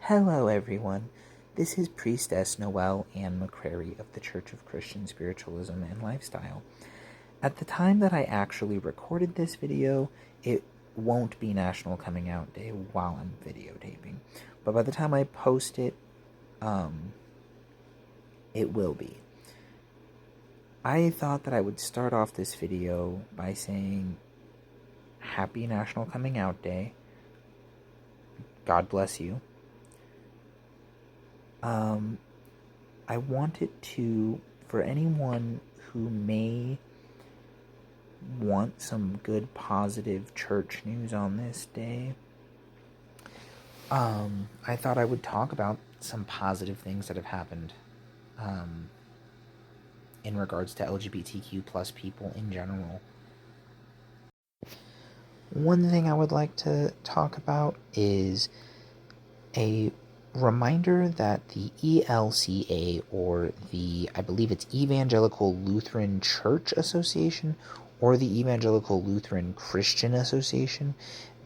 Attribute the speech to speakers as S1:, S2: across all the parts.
S1: Hello everyone, this is Priestess Noel Ann McCreary of the Church of Christian Spiritualism and Lifestyle. At the time that I actually recorded this video, it won't be National Coming Out Day while I'm videotaping, but by the time I post it, it will be. I thought that I would start off this video by saying Happy National Coming Out Day. God bless you. I wanted to, for anyone who may want some good positive church news on this day, I thought I would talk about some positive things that have happened in regards to LGBTQ plus people in general. One thing I would like to talk about is a reminder that the ELCA, or I believe it's Evangelical Lutheran Church Association, or the Evangelical Lutheran Christian Association.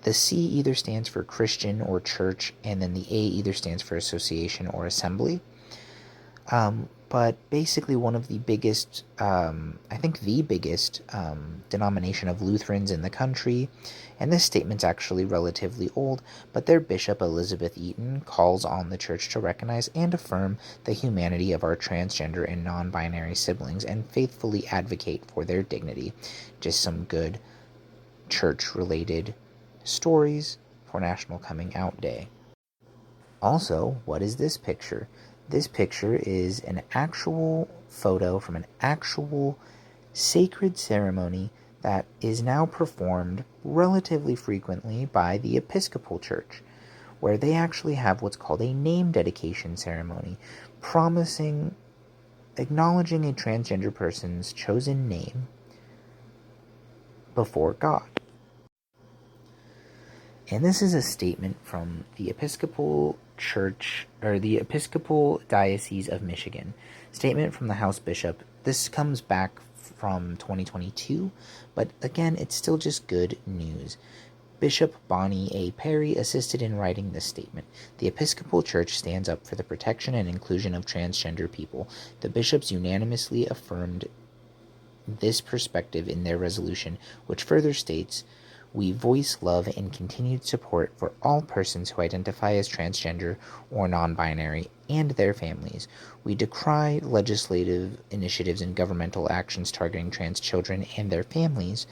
S1: The C either stands for Christian or church, and then the A either stands for association or assembly. But basically one of the biggest, I think the biggest denomination of Lutherans in the country, and this statement's actually relatively old, but their Bishop Elizabeth Eaton calls on the church to recognize and affirm the humanity of our transgender and non-binary siblings and faithfully advocate for their dignity. Just some good church-related stories for National Coming Out Day. Also, what is this picture? This picture is an actual photo from an actual sacred ceremony that is now performed relatively frequently by the Episcopal Church, where they actually have what's called a name dedication ceremony, acknowledging a transgender person's chosen name before God. And this is a statement from the Episcopal Church, or the Episcopal Diocese of Michigan. Statement from the House Bishop. This comes back from 2022, but again, it's still just good news. Bishop Bonnie A. Perry assisted in writing this statement. The Episcopal Church stands up for the protection and inclusion of transgender people. The bishops unanimously affirmed this perspective in their resolution, which further states, "We voice love and continued support for all persons who identify as transgender or non-binary and their families. We decry legislative initiatives and governmental actions targeting trans children and their families.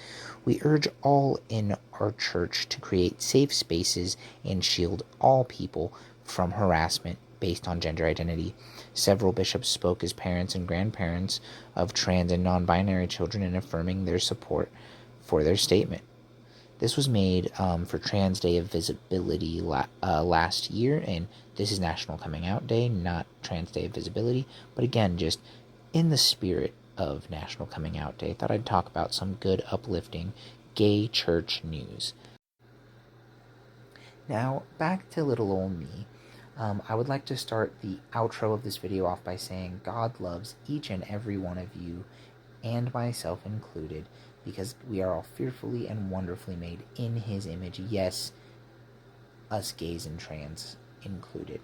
S1: We urge all in our church to create safe spaces and shield all people from harassment based on gender identity." Several bishops spoke as parents and grandparents of trans and non-binary children in affirming their support for their statement. This was made for Trans Day of Visibility last year, and this is National Coming Out Day, not Trans Day of Visibility, but again, just in the spirit of National Coming Out Day, I thought I'd talk about some good, uplifting gay church news. Now, back to little old me. I would like to start the outro of this video off by saying God loves each and every one of you, and myself included, because we are all fearfully and wonderfully made in His image. Yes, us gays and trans included,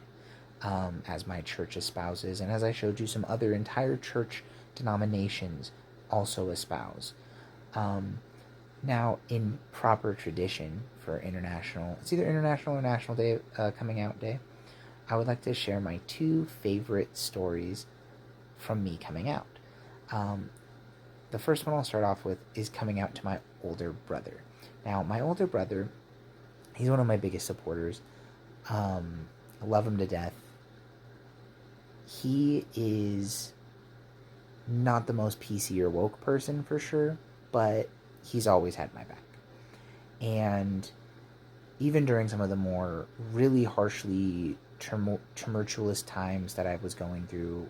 S1: as my church espouses, and as I showed you, some other entire church denominations also espouse. Now, in proper tradition for international, it's either International or National Day Coming Out Day, I would like to share my two favorite stories from me coming out. The first one I'll start off with is coming out to my older brother. Now, my older brother, he's one of my biggest supporters. I love him to death. He is not the most PC or woke person for sure, but he's always had my back. And even during some of the more really harshly tumultuous times that I was going through,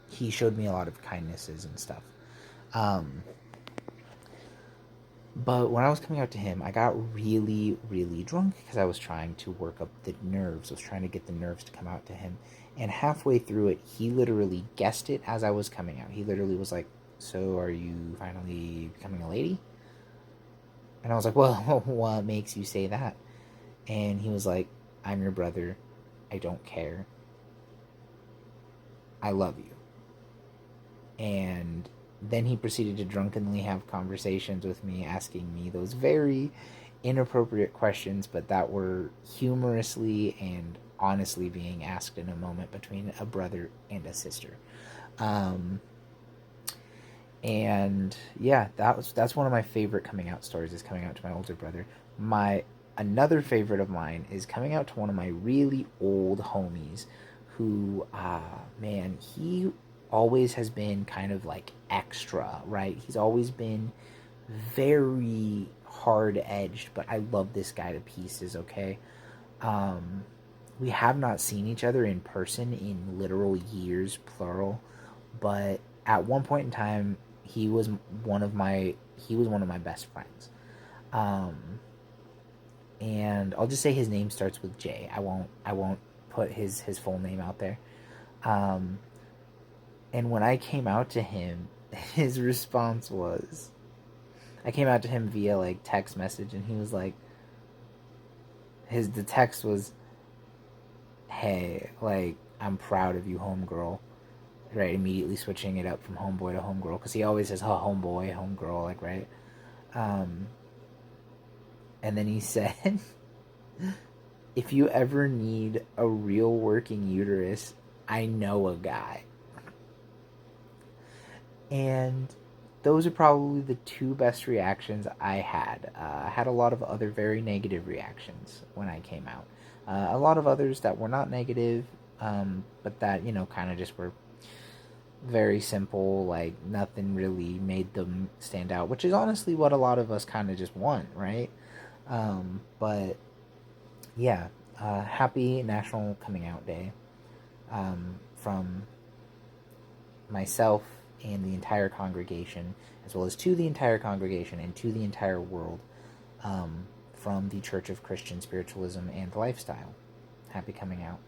S1: he showed me a lot of kindnesses and stuff. But when I was coming out to him, I got really, really drunk because I was trying to work up the nerves. I was trying to get the nerves to come out to him. And halfway through it, he literally guessed it as I was coming out. He literally was like, "So are you finally becoming a lady?" And I was like, "Well, what makes you say that?" And he was like, I'm your brother. I don't care. I love you. And then he proceeded to drunkenly have conversations with me, asking me those very inappropriate questions, but that were humorously and honestly being asked in a moment between a brother and a sister. Um, and yeah, that's one of my favorite coming out stories, is coming out to my older brother. My Another favorite of mine is coming out to one of my really old homies who, man, he always has been kind of like extra, right? He's always been very hard edged, but I love this guy to pieces, okay? Um, we have not seen each other in person in literal years, plural, but at one point in time, he was one of my best friends. Um, and I'll just say his name starts with J. I won't put his full name out there. Um, and when I came out to him, his response was, I came out to him via like text message, and he was like, the text was, "Hey, like, I'm proud of you, homegirl." Right, immediately switching it up from homeboy to homegirl, because he always says, "Oh, homeboy, homegirl," like, right. Um, and then he said, "If you ever need a real working uterus, I know a guy." And those are probably the two best reactions I had. I had a lot of other very negative reactions when I came out. A lot of others that were not negative, but that, kind of just were very simple, like nothing really made them stand out, which is honestly what a lot of us kind of just want, right? But yeah, happy National Coming Out Day, from myself and the entire congregation, as well as to the entire congregation and to the entire world, from the Church of Christian Spiritualism and Lifestyle. Happy coming out.